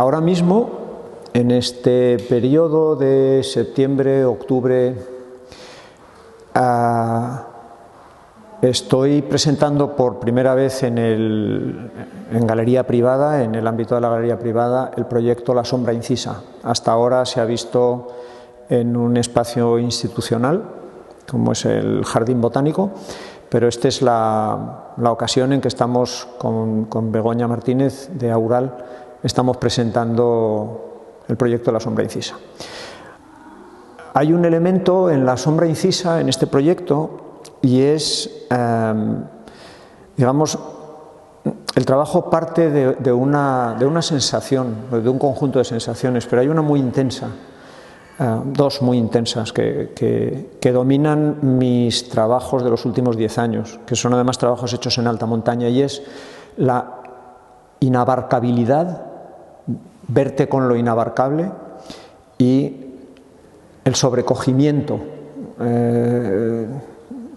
Ahora mismo, en este periodo de septiembre, octubre, estoy presentando por primera vez en galería privada, en el ámbito de la galería privada, el proyecto La Sombra Incisa. Hasta ahora se ha visto en un espacio institucional, como es el Jardín Botánico, pero esta es la ocasión en que estamos con Begoña Martínez de Aural, estamos presentando el proyecto La Sombra Incisa. Hay un elemento en La Sombra Incisa, en este proyecto, y es, digamos, el trabajo parte de una sensación, de un conjunto de sensaciones, pero hay una muy intensa, dos muy intensas que dominan mis trabajos de los últimos 10 años, que son además trabajos hechos en alta montaña, y es la inabarcabilidad, verte con lo inabarcable, y el sobrecogimiento,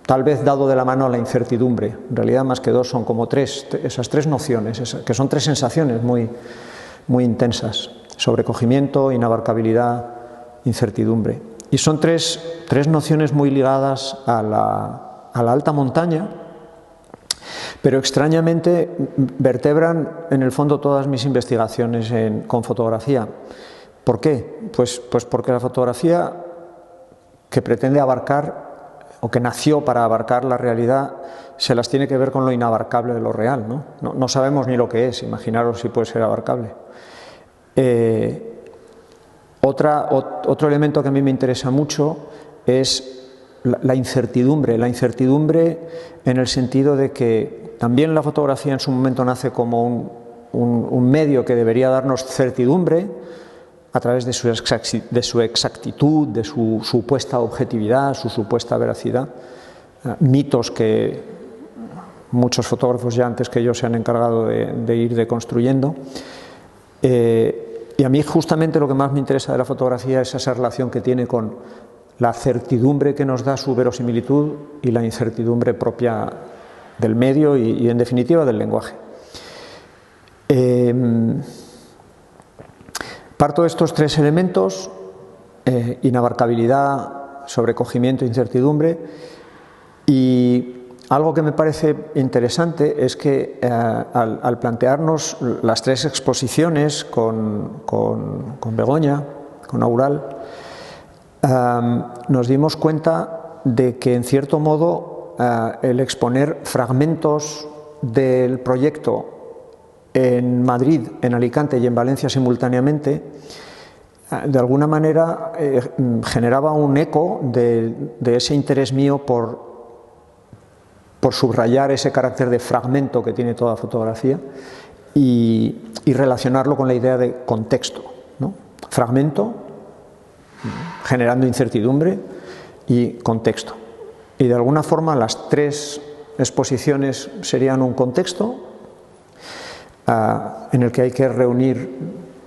tal vez dado de la mano a la incertidumbre. En realidad más que dos son como tres, esas tres nociones, que son tres sensaciones muy intensas: sobrecogimiento, inabarcabilidad, incertidumbre. Y son tres nociones muy ligadas a la alta montaña, pero extrañamente vertebran en el fondo todas mis investigaciones con fotografía. ¿Por qué? Pues porque la fotografía, que pretende abarcar, o que nació para abarcar la realidad, se las tiene que ver con lo inabarcable de lo real, ¿no? No sabemos ni lo que es, imaginaros si puede ser abarcable. Otro elemento que a mí me interesa mucho es la incertidumbre en el sentido de que también la fotografía en su momento nace como un medio que debería darnos certidumbre a través de su exactitud, de su supuesta objetividad, su supuesta veracidad, mitos que muchos fotógrafos ya antes que yo se han encargado de ir deconstruyendo. Y a mí justamente lo que más me interesa de la fotografía es esa relación que tiene con la certidumbre que nos da su verosimilitud y la incertidumbre propia del medio y en definitiva del lenguaje. Parto de estos tres elementos: inabarcabilidad, sobrecogimiento, incertidumbre, y algo que me parece interesante es que al plantearnos las tres exposiciones con Begoña, con Aural, nos dimos cuenta de que en cierto modo el exponer fragmentos del proyecto en Madrid, en Alicante y en Valencia simultáneamente, de alguna manera generaba un eco de ese interés mío por subrayar ese carácter de fragmento que tiene toda fotografía y relacionarlo con la idea de contexto, ¿no? Fragmento, generando incertidumbre, y contexto. Y de alguna forma las tres exposiciones serían un contexto en el que hay que reunir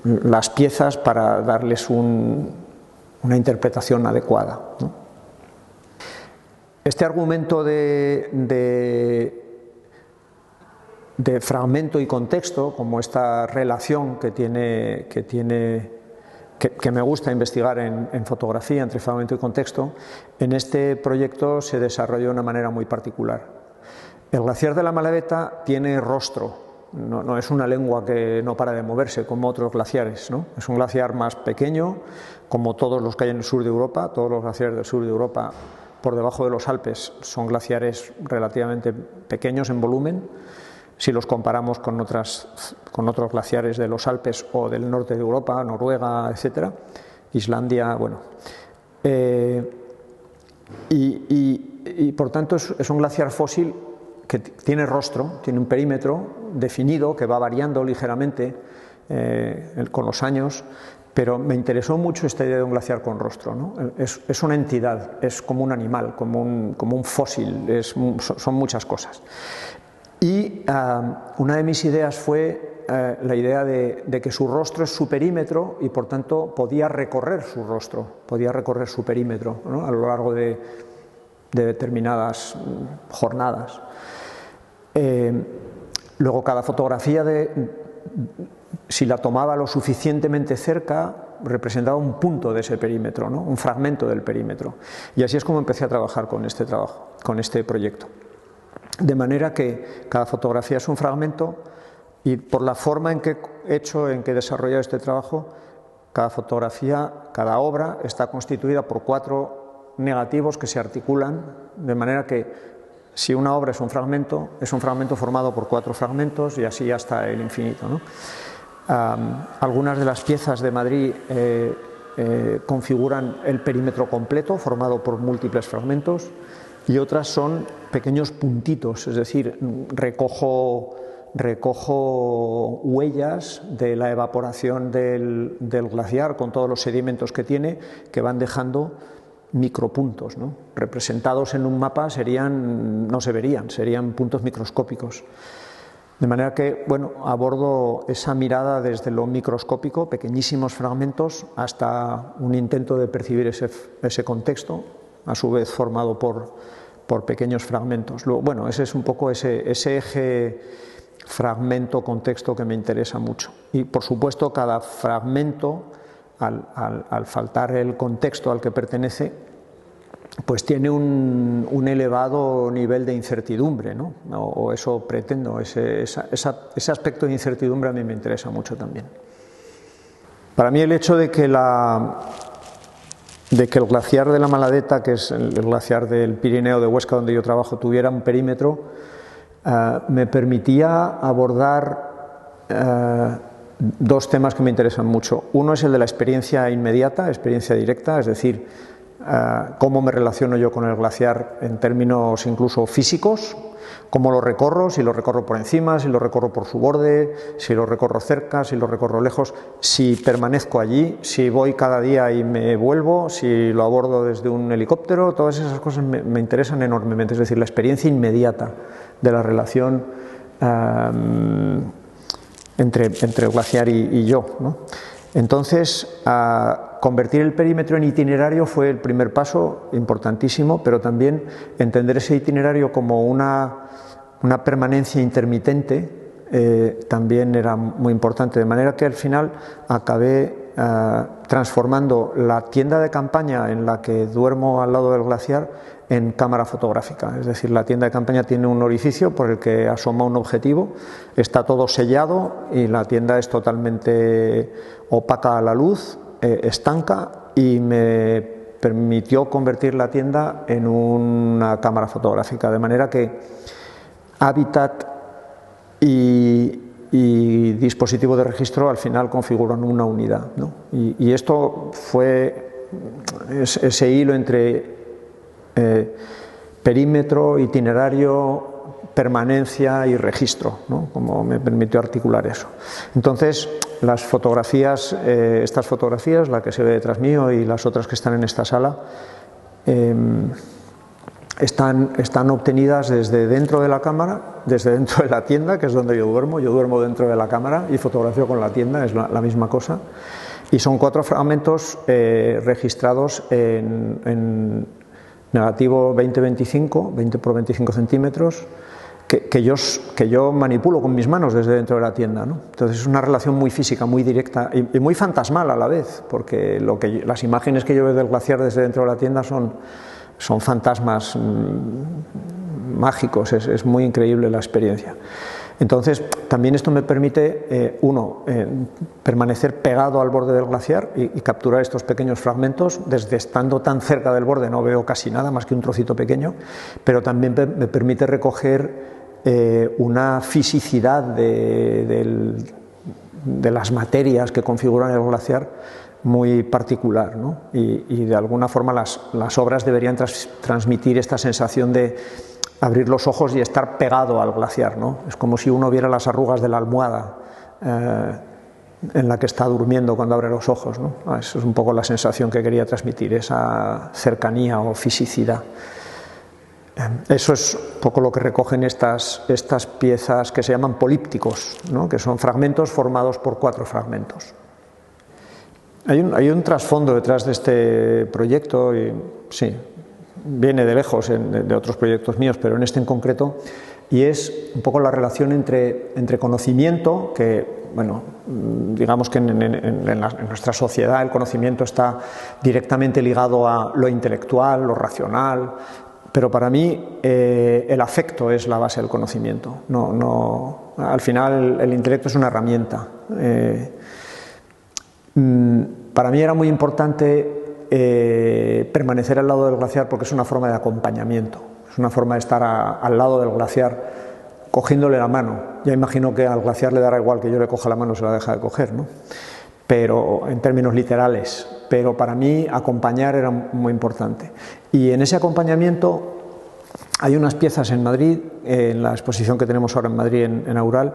las piezas para darles una interpretación adecuada, ¿no? Este argumento de fragmento y contexto, como esta relación que me gusta investigar en fotografía entre fragmento y contexto, en este proyecto se desarrolla de una manera muy particular. El glaciar de la Malaveta tiene rostro. No es una lengua que no para de moverse como otros glaciares, ¿no? Es un glaciar más pequeño, como todos los que hay en el sur de Europa. Todos los glaciares del sur de Europa, por debajo de los Alpes, son glaciares relativamente pequeños en volumen, si los comparamos con otros glaciares de los Alpes o del norte de Europa, Noruega, etcétera, Islandia, bueno. Y por tanto es un glaciar fósil que tiene rostro, tiene un perímetro definido que va variando ligeramente con los años, pero me interesó mucho esta idea de un glaciar con rostro, ¿no? Es una entidad, es como un animal, como un fósil, son muchas cosas. Y una de mis ideas fue la idea de que su rostro es su perímetro y por tanto podía recorrer su rostro, podía recorrer su perímetro, ¿no? A lo largo de determinadas jornadas. Luego cada fotografía si la tomaba lo suficientemente cerca, representaba un punto de ese perímetro, ¿no? Un fragmento del perímetro. Y así es como empecé a trabajar con este proyecto. De manera que cada fotografía es un fragmento y por la forma en que he desarrollado este trabajo, cada fotografía, cada obra está constituida por 4 negativos que se articulan, de manera que si una obra es un fragmento formado por 4 fragmentos y así hasta el infinito, ¿no? Algunas de las piezas de Madrid configuran el perímetro completo formado por múltiples fragmentos y otras son pequeños puntitos, es decir, recojo huellas de la evaporación del glaciar con todos los sedimentos que tiene, que van dejando micropuntos, ¿no? Representados en un mapa no se verían, serían puntos microscópicos. De manera que, bueno, abordo esa mirada desde lo microscópico, pequeñísimos fragmentos, hasta un intento de percibir ese contexto, a su vez formado por pequeños fragmentos. Luego, bueno, ese es un poco ese eje fragmento-contexto que me interesa mucho. Y, por supuesto, cada fragmento, al faltar el contexto al que pertenece, pues tiene un elevado nivel de incertidumbre, ¿no? O eso pretendo, ese aspecto de incertidumbre a mí me interesa mucho también. Para mí el hecho de que el glaciar de la Maladeta, que es el glaciar del Pirineo de Huesca donde yo trabajo, tuviera un perímetro, me permitía abordar 2 temas que me interesan mucho. Uno es el de la experiencia inmediata, experiencia directa, es decir, cómo me relaciono yo con el glaciar en términos incluso físicos, cómo lo recorro, si lo recorro por encima, si lo recorro por su borde, si lo recorro cerca, si lo recorro lejos, si permanezco allí, si voy cada día y me vuelvo, si lo abordo desde un helicóptero. Todas esas cosas me interesan enormemente, es decir, la experiencia inmediata de la relación entre el glaciar y yo, ¿no? Entonces, convertir el perímetro en itinerario fue el primer paso, importantísimo, pero también entender ese itinerario como una permanencia intermitente también era muy importante, de manera que al final acabé transformando la tienda de campaña en la que duermo al lado del glaciar en cámara fotográfica. Es decir, la tienda de campaña tiene un orificio por el que asoma un objetivo, está todo sellado y la tienda es totalmente opaca a la luz, estanca, y me permitió convertir la tienda en una cámara fotográfica, de manera que hábitat y dispositivo de registro al final configuran una unidad, ¿no? Y esto fue ese hilo entre perímetro, itinerario, permanencia y registro, ¿no? Como me permitió articular eso. Entonces, las fotografías, estas fotografías, la que se ve detrás mío y las otras que están en esta sala, están obtenidas desde dentro de la cámara, desde dentro de la tienda, que es donde yo duermo dentro de la cámara y fotografío con la tienda, es la misma cosa, y son 4 fragmentos registrados en negativo 20-25, 20 por 25 centímetros, que yo manipulo con mis manos desde dentro de la tienda, ¿no? Entonces es una relación muy física, muy directa y muy fantasmal a la vez, porque las imágenes que yo veo del glaciar desde dentro de la tienda son fantasmas mágicos, es muy increíble la experiencia. Entonces, también esto me permite, permanecer pegado al borde del glaciar y capturar estos pequeños fragmentos. Desde estando tan cerca del borde no veo casi nada más que un trocito pequeño, pero también me permite recoger una fisicidad de las materias que configuran el glaciar muy particular, ¿no? Y de alguna forma las obras deberían transmitir esta sensación de abrir los ojos y estar pegado al glaciar, ¿no? Es como si uno viera las arrugas de la almohada en la que está durmiendo cuando abre los ojos, ¿no? Eso es un poco la sensación que quería transmitir, esa cercanía o fisicidad. Eso es un poco lo que recogen estas piezas que se llaman polípticos, ¿no? Que son fragmentos formados por 4 fragmentos. Hay un trasfondo detrás de este proyecto, y sí, viene de lejos de otros proyectos míos, pero en este en concreto, y es un poco la relación entre conocimiento, que bueno, digamos que en nuestra sociedad el conocimiento está directamente ligado a lo intelectual, lo racional, pero para mí el afecto es la base del conocimiento. Al final el intelecto es una herramienta. Para mí era muy importante permanecer al lado del glaciar porque es una forma de acompañamiento, es una forma de estar al lado del glaciar cogiéndole la mano. Ya imagino que al glaciar le dará igual que yo le coja la mano, se la deja de coger, ¿no? Pero en términos literales, pero para mí acompañar era muy importante. Y en ese acompañamiento hay unas piezas en Madrid, en la exposición que tenemos ahora en Madrid, en Aural,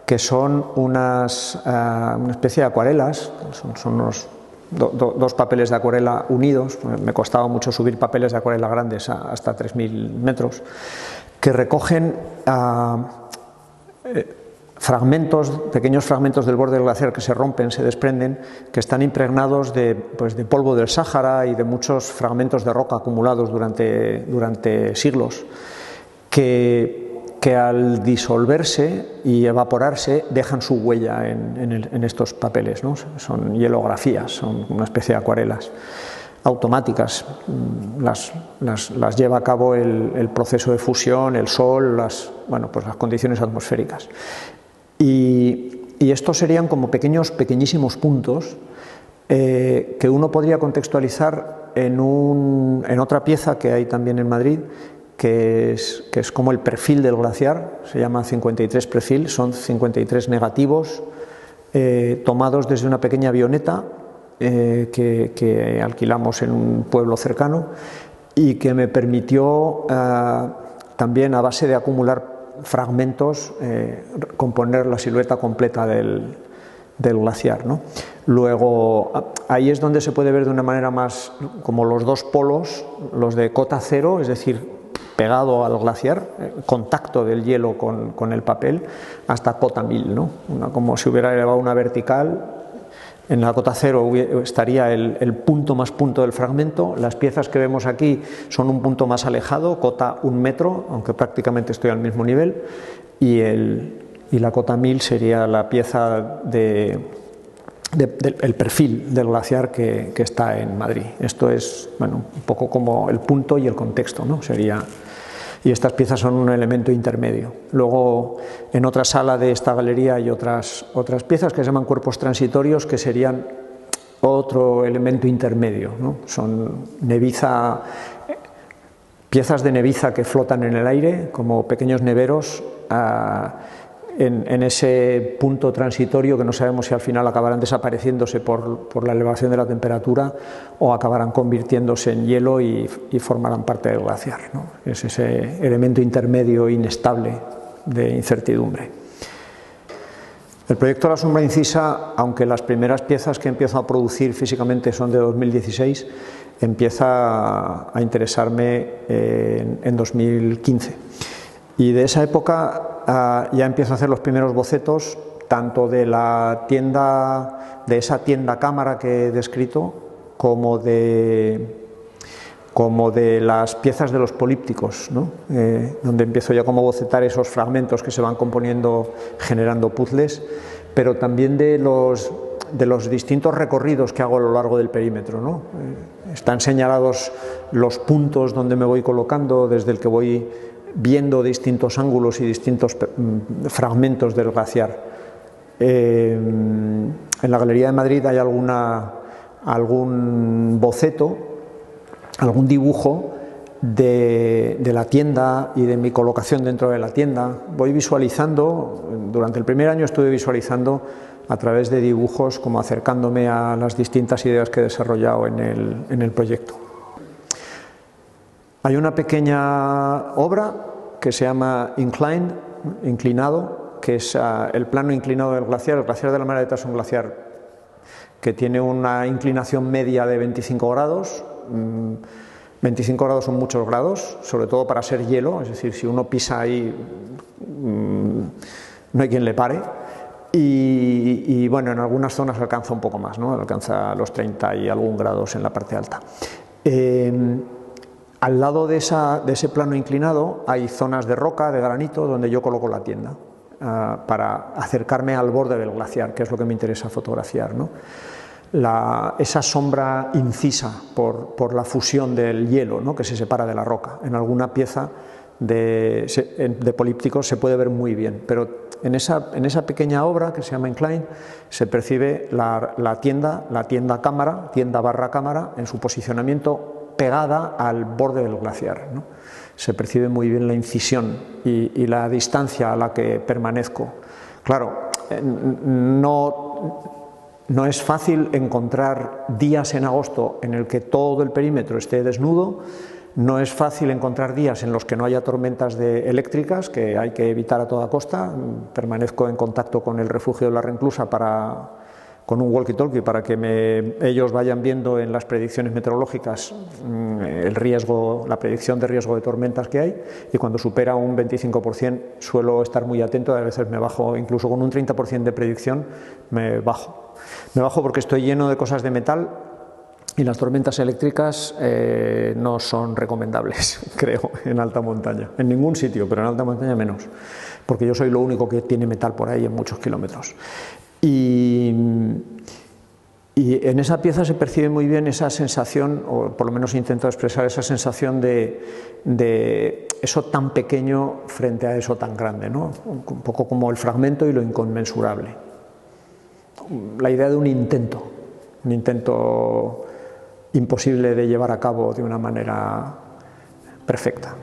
que son una especie de acuarelas, son unos dos papeles de acuarela unidos. Me costaba mucho subir papeles de acuarela grandes hasta 3000 metros, que recogen pequeños fragmentos del borde del glaciar que se rompen, se desprenden, que están impregnados de polvo del Sáhara y de muchos fragmentos de roca acumulados durante siglos, que al disolverse y evaporarse dejan su huella en estos papeles, ¿no? Son hielografías, son una especie de acuarelas automáticas, las lleva a cabo el proceso de fusión, el sol, las condiciones atmosféricas. Y estos serían como pequeñísimos puntos que uno podría contextualizar en otra pieza que hay también en Madrid, que es como el perfil del glaciar, se llama 53 perfil, son 53 negativos tomados desde una pequeña avioneta que alquilamos en un pueblo cercano y que me permitió también, a base de acumular fragmentos, componer la silueta completa del glaciar, ¿no? Luego, ahí es donde se puede ver de una manera más como los dos polos, los de cota cero, es decir, pegado al glaciar, contacto del hielo con el papel, hasta cota 1000, ¿no? Como si hubiera elevado una vertical. En la cota cero estaría el punto más punto del fragmento. Las piezas que vemos aquí son un punto más alejado, cota 1 metro, aunque prácticamente estoy al mismo nivel, y la cota 1000 sería la pieza del perfil del glaciar que está en Madrid. Esto es, bueno, un poco como el punto y el contexto, ¿no? Y estas piezas son un elemento intermedio. Luego, en otra sala de esta galería hay otras piezas que se llaman cuerpos transitorios, que serían otro elemento intermedio, ¿no? Son piezas de neviza que flotan en el aire, como pequeños neveros, en ese punto transitorio que no sabemos si al final acabarán desapareciéndose por la elevación de la temperatura o acabarán convirtiéndose en hielo y formarán parte del glaciar, ¿no? Es ese elemento intermedio inestable de incertidumbre. El proyecto La sombra incisa, aunque las primeras piezas que empiezo a producir físicamente son de 2016, empieza a interesarme en 2015. Y de esa época ya empiezo a hacer los primeros bocetos, tanto de esa tienda cámara que he descrito, como de las piezas de los polípticos, ¿no? Donde empiezo ya como a bocetar esos fragmentos que se van componiendo, generando puzzles, pero también de los distintos recorridos que hago a lo largo del perímetro, ¿no? Están señalados los puntos donde me voy colocando, desde el que voy viendo distintos ángulos y distintos fragmentos del glaciar. En la Galería de Madrid hay algún boceto, algún dibujo de la tienda y de mi colocación dentro de la tienda. Voy visualizando, durante el primer año estuve visualizando a través de dibujos, como acercándome a las distintas ideas que he desarrollado en el proyecto. Hay una pequeña obra que se llama Inclined, inclinado, que es el plano inclinado del glaciar. El glaciar de la Margarita es un glaciar que tiene una inclinación media de 25 grados. 25 grados son muchos grados, sobre todo para ser hielo, es decir, si uno pisa ahí no hay quien le pare. Y bueno, en algunas zonas alcanza un poco más, ¿no? Alcanza los 30 y algún grados en la parte alta. Al lado de ese plano inclinado hay zonas de roca, de granito, donde yo coloco la tienda. para acercarme al borde del glaciar, que es lo que me interesa fotografiar, ¿no? Esa sombra incisa por la fusión del hielo, ¿no?, que se separa de la roca. En alguna pieza de políptico se puede ver muy bien, pero en esa pequeña obra que se llama Incline se percibe la tienda cámara, tienda barra cámara, en su posicionamiento pegada al borde del glaciar, ¿no? Se percibe muy bien la incisión y la distancia a la que permanezco. Claro, no es fácil encontrar días en agosto en el que todo el perímetro esté desnudo, no es fácil encontrar días en los que no haya tormentas eléctricas, que hay que evitar a toda costa. Permanezco en contacto con el refugio de la Reclusa con un walkie-talkie para que ellos vayan viendo en las predicciones meteorológicas la predicción de riesgo de tormentas que hay, y cuando supera un 25% suelo estar muy atento. A veces me bajo, incluso con un 30% de predicción me bajo porque estoy lleno de cosas de metal y las tormentas eléctricas no son recomendables, creo, en alta montaña, en ningún sitio, pero en alta montaña menos, porque yo soy lo único que tiene metal por ahí en muchos kilómetros. Y en esa pieza se percibe muy bien esa sensación, o por lo menos intento expresar esa sensación de eso tan pequeño frente a eso tan grande, ¿no? Un poco como el fragmento y lo inconmensurable. La idea de un intento imposible de llevar a cabo de una manera perfecta.